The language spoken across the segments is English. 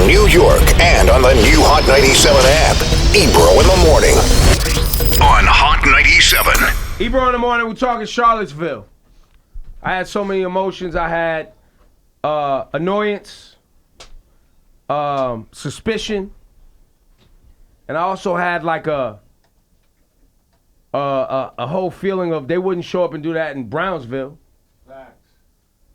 New York and on the new Hot 97 app. Ebro in the morning on Hot 97. Ebro in the morning, we're talking Charlottesville. I had so many emotions. I had annoyance, suspicion, and I also had like a whole feeling of they wouldn't show up and do that in Brownsville.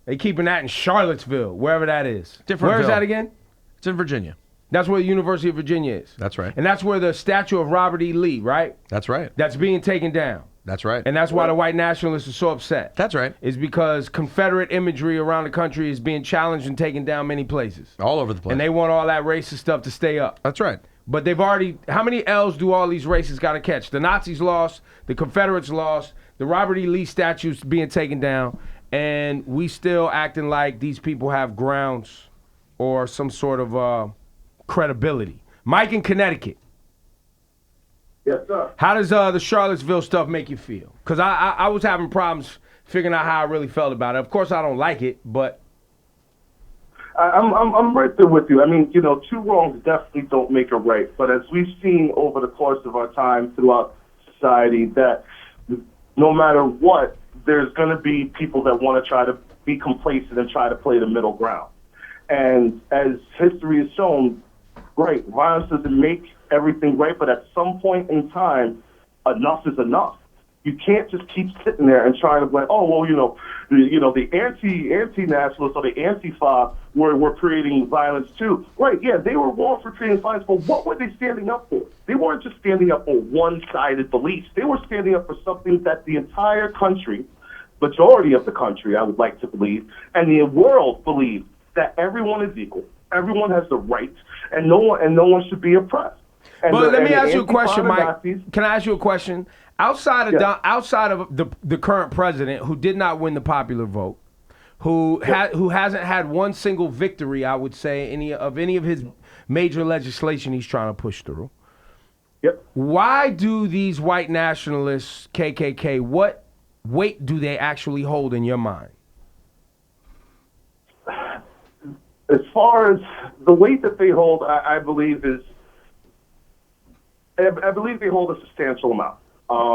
They keeping that in Charlottesville, wherever that is. Where is that again? It's in Virginia. That's where the University of Virginia is. That's right. And that's where the statue of Robert E. Lee, right? That's right. That's being taken down. That's right. And that's why the white nationalists are so upset. That's right. Is because Confederate imagery around the country is being challenged and taken down many places. All over the place. And they want all that racist stuff to stay up. That's right. But they've already, how many L's do all these racists got to catch? The Nazis lost, the Confederates lost, the Robert E. Lee statue's being taken down, and we still acting like these people have grounds or some sort of credibility. Mike in Connecticut. Yes, sir. How does the Charlottesville stuff make you feel? Because I was having problems figuring out how I really felt about it. Of course, I don't like it, but I'm right there with you. I mean, you know, two wrongs definitely don't make a right. But as we've seen over the course of our time throughout society, that no matter what, there's going to be people that want to try to be complacent and try to play the middle ground. And as history has shown, right, violence doesn't make everything right, but at some point in time, enough is enough. You can't just keep sitting there and trying to be like, oh, well, the anti-nationalists or the Antifa were creating violence too. Right, yeah, they were wrong for creating violence, but what were they standing up for? They weren't just standing up for one-sided beliefs. They were standing up for something that the entire country, majority of the country, I would like to believe, and the world believe that everyone is equal. Everyone has the right, and no one should be oppressed. But let me ask you a question, Mike. Can I ask you a question? Outside of the current president, who did not win the popular vote, who hasn't had one single victory, I would say, any of his major legislation he's trying to push through. Yep. Why do these white nationalists, KKK, what weight do they actually hold in your mind? As far as the weight that they hold, I believe they hold a substantial amount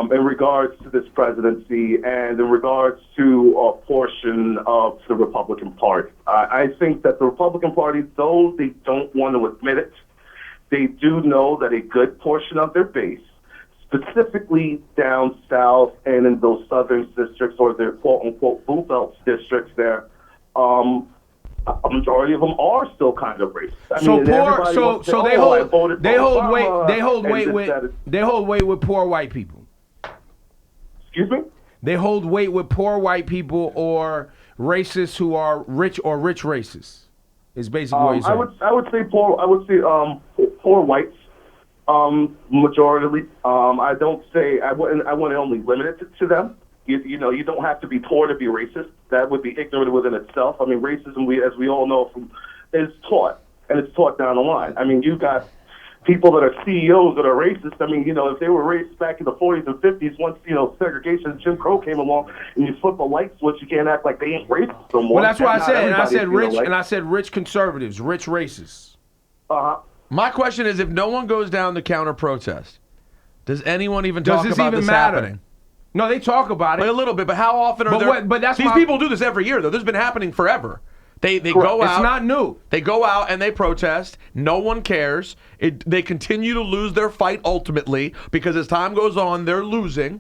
in regards to this presidency and in regards to a portion of the Republican Party. I think that the Republican Party, though they don't want to admit it, they do know that a good portion of their base, specifically down south and in those southern districts or their quote-unquote blue belt districts there, a majority of them are still kind of racist. They hold weight with poor white people. Excuse me? They hold weight with poor white people or racists who are rich or rich racists. Is basically what you're saying. I would say poor whites. Majority. I wouldn't only limit it to them. You don't have to be poor to be racist. That would be ignorant within itself. I mean, racism, as we all know, is taught, and it's taught down the line. I mean, you've got people that are CEOs that are racist. I mean, if they were racist back in the 40s and 50s, once, segregation, Jim Crow came along, and you flip a light switch, you can't act like they ain't racist no more. Well, that's what I said. And I said rich conservatives, rich racists. Uh-huh. My question is, if no one goes down to counter protest, does anyone even talk about this happening? No, they talk about it. A little bit, but how often are there? But that's these people do this every year, though. This has been happening forever. They go out. It's not new. They go out and they protest. No one cares. They continue to lose their fight ultimately because as time goes on, they're losing.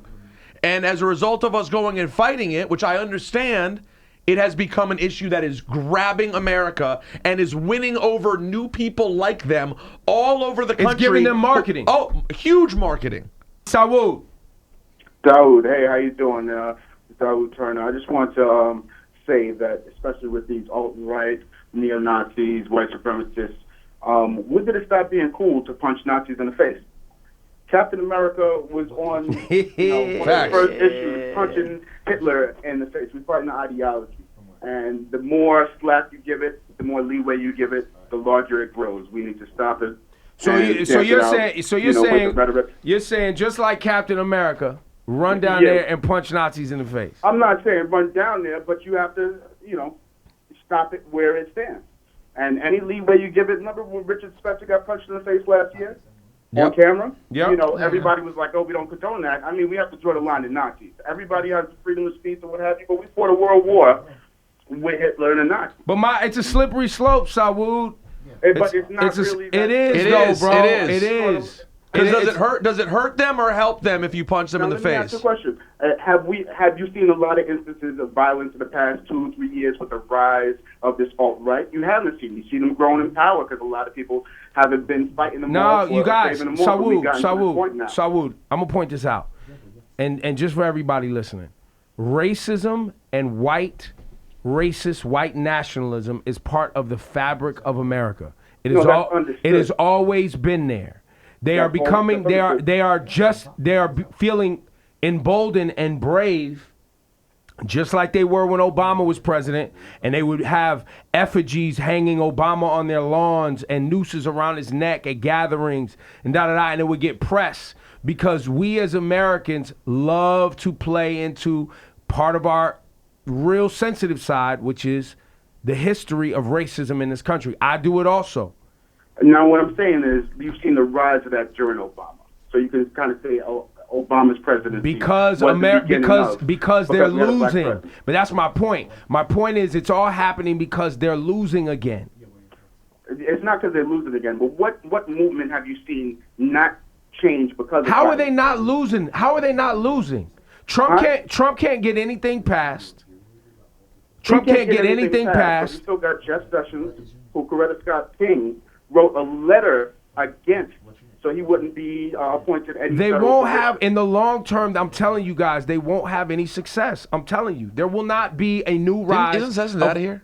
And as a result of us going and fighting it, which I understand, it has become an issue that is grabbing America and is winning over new people like them all over the country. It's giving them marketing. Oh, huge marketing. Sawood. Dawood, hey, how you doing? Dawood Turner. I just want to say that, especially with these alt-right, neo-Nazis, white supremacists, when did it stop being cool to punch Nazis in the face? Captain America was on one of the first issues, punching Hitler in the face. We're fighting the ideology. And the more slack you give it, the more leeway you give it, the larger it grows. We need to stop it. You're saying just like Captain America, run down there and punch Nazis in the face. I'm not saying run down there, but you have to, stop it where it stands. And any leeway you give it, remember when Richard Spencer got punched in the face last year on camera? Yep. You know, everybody was like, oh, we don't condone that. I mean, we have to draw the line at Nazis. Everybody has freedom of speech and what have you, but we fought a world war with Hitler and the Nazis. But it's a slippery slope, Sawood. But it's not really that. It is, bro. It is. Because does it hurt them or help them if you punch them in the Let me ask face? you a question. Have you seen a lot of instances of violence in the past 2 or 3 years with the rise of this alt-right? You haven't seen. You've seen them growing in power because a lot of people haven't been fighting them No, more. you guys, saving them more, but Sawood, I'm going to point this out. And just for everybody listening, racism and white nationalism is part of the fabric of America. It has always been there. They are feeling emboldened and brave, just like they were when Obama was president, and they would have effigies hanging Obama on their lawns and nooses around his neck at gatherings and and it would get press because we as Americans love to play into part of our real sensitive side, which is the history of racism in this country. I do it also. Now, what I'm saying is you've seen the rise of that during Obama. So you can kind of say Obama's presidency because they're losing. But that's my point. My point is it's all happening because they're losing again. It's not because they're losing again, but what movement have you seen not change because of How are they not losing? Trump can't get anything passed. Trump can't get anything passed. But you still got Jeff Sessions, who Coretta Scott King wrote a letter against, so he wouldn't be appointed any. They won't have, in the long term, I'm telling you guys, they won't have any success. I'm telling you. There will not be a new rise. Isn't Sessions out of here?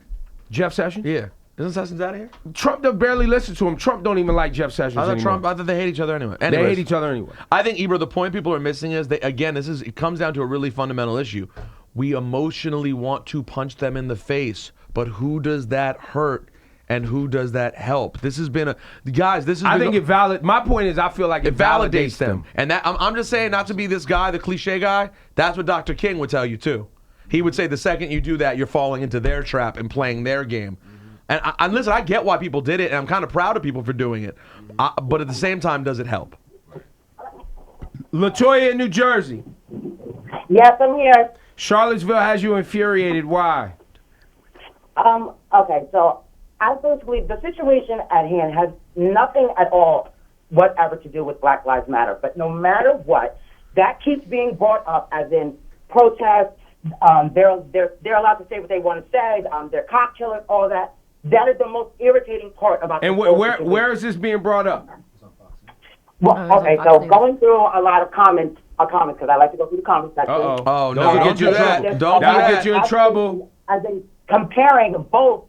Jeff Sessions? Yeah. Isn't Sessions out of here? Trump barely listen to him. Trump don't even like Jeff Sessions anymore. I thought they hate each other anyway. They hate each other anyway. I think, Ebro, the point people are missing is, it comes down to a really fundamental issue. We emotionally want to punch them in the face, but who does that hurt? And who does that help? This has been my point is I feel like it validates them. And that I'm just saying, not to be this guy, the cliche guy, that's what Dr. King would tell you too. He would say the second you do that, you're falling into their trap and playing their game. And listen, I get why people did it, and I'm kind of proud of people for doing it. But at the same time, does it help? LaToya in New Jersey. Yes, I'm here. Charlottesville has you infuriated. Why? Okay, so I believe the situation at hand has nothing at all whatever to do with Black Lives Matter. But no matter what, that keeps being brought up as in protests. They're allowed to say what they want to say. They're cop killers, all that. That is the most irritating part about. And where is this being brought up? Well, okay, so going through a lot of comments because I like to go through the comment section. Oh no! Don't do that. Don't get you in trouble. As in comparing both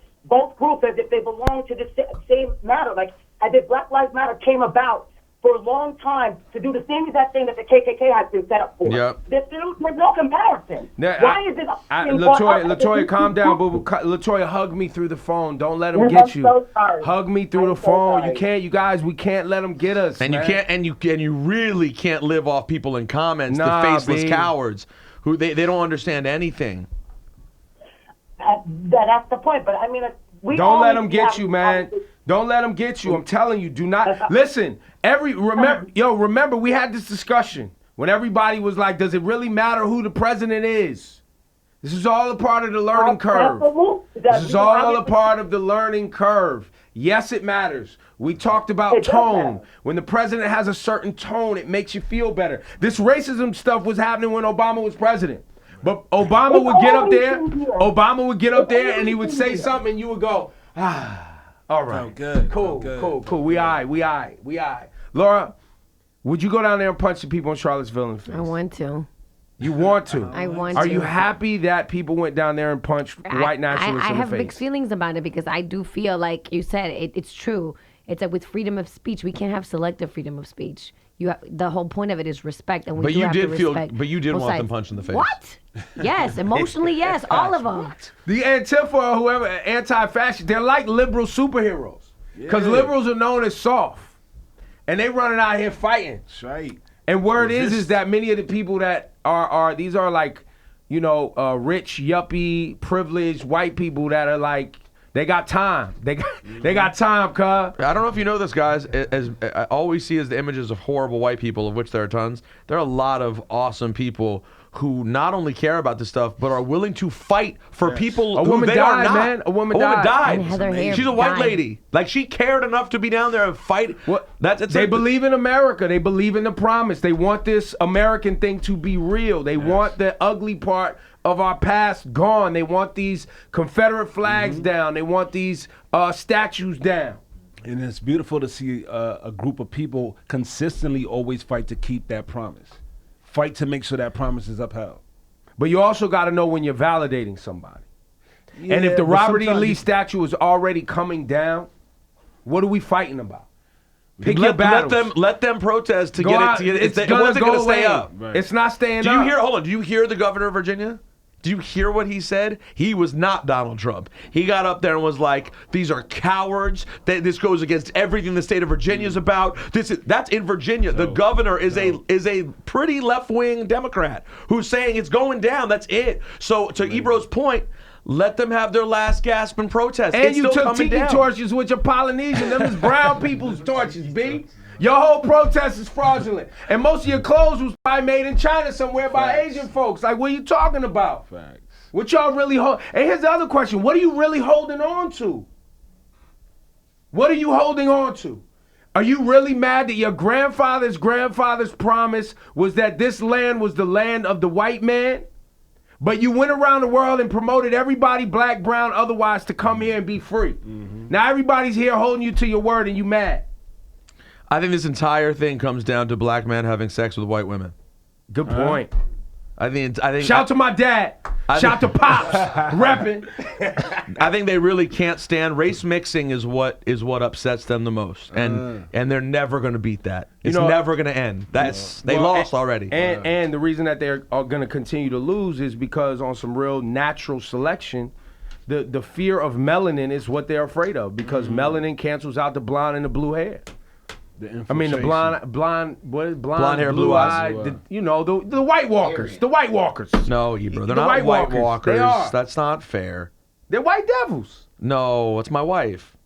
groups as if they belong to the same matter, like as if Black Lives Matter came about for a long time to do the same exact thing that the KKK has been set up for. Yep. There's no comparison. Why is it? LaToya, calm down, boo. LaToya, hug me through the phone. Don't let them get you. So sorry. Hug me through the phone. You can't, you guys. We can't let them get us. And man. you can't, and you really can't live off people in comments. Nah, the faceless babe. cowards who they don't understand anything. That's the point. But I mean, don't let them get you, man. Don't let them get you. I'm telling you, do not listen. Remember, we had this discussion when everybody was like, "Does it really matter who the president is?" This is all a part of the learning curve. This is all a part of the learning curve. Yes, it matters. We talked about tone. When the president has a certain tone, it makes you feel better. This racism stuff was happening when Obama was president. But Obama would get up there, and he would say something, and you would go, all right. Oh, good. Cool. We all right. Laura, would you go down there and punch the people in Charlottesville in the face? I want to. You want to? I want Are to. you happy that people went down there and punched white nationalists in the face? I have mixed feelings about it because I do feel like you said it's true. It's that with freedom of speech, we can't have selective freedom of speech. The whole point of it is respect, and we have to respect. But you did want sides. them punched in the face. What? Yes, emotionally, yes, all of them. The Antifa or whoever, anti-fascist, they're like liberal superheroes. Because liberals are known as soft. And they running out here fighting. That's right. And word is that many of the people that these are like, rich, yuppie, privileged white people that are like, They got time. They got time, cuz. I don't know if you know this, guys. As all we see is the images of horrible white people, of which there are tons. There are a lot of awesome people who not only care about this stuff, but are willing to fight for people who they are not. Man. A woman died. And Heather Heyer She's a white died. lady. Like, she cared enough to be down there and fight. What? They Believe in America. They believe in the promise. They want this American thing to be real. They want the ugly part of our past gone. They want these Confederate flags down. They want these statues down. And it's beautiful to see a group of people consistently always fight to keep that promise. Fight to make sure that promise is upheld. But you also got to know when you're validating somebody. Yeah, and if the but Robert E. sometimes Lee you- statue is already coming down, what are we fighting about? Pick your battles. Let them protest to Go get out. it. It's It gonna wasn't go going to stay away. up. Right. It's not staying Do up. you hear? Hold on. Do you hear the governor of Virginia? Do you hear what he said? He was not Donald Trump. He got up there and was like, "These are cowards. This goes against everything the state of Virginia is about." That's in Virginia. The governor is a pretty left-wing Democrat who's saying it's going down. That's it. So to Ebro's point, let them have their last gasp and protest. And it's you still took coming tiki down. torches with your Polynesian. Them is brown people's torches, B. Your whole protest is fraudulent. And most of your clothes was probably made in China somewhere by Asian folks. Like, what are you talking about? Facts. What y'all really hold? And here's the other question. What are you really holding on to? What are you holding on to? Are you really mad that your grandfather's promise was that this land was the land of the white man? But you went around the world and promoted everybody, black, brown, otherwise, to come here and be free. Now everybody's here holding you to your word and you mad. I think this entire thing comes down to black men having sex with white women. Good point. I think. Shout to my dad. Shout to Pops. Reppin'. I think they really can't stand race mixing. Is what upsets them the most, and they're never going to beat that. It's never going to end. They lost already. And the reason that they're going to continue to lose is because on some real natural selection, the fear of melanin is what they're afraid of, because melanin cancels out the blonde and the blue hair. I mean the blonde hair, blue eyes. The White Walkers. The White Walkers. No, Ebro, they're The not White White Walkers. Walkers. They are. That's not fair. They're white devils. No, it's my wife.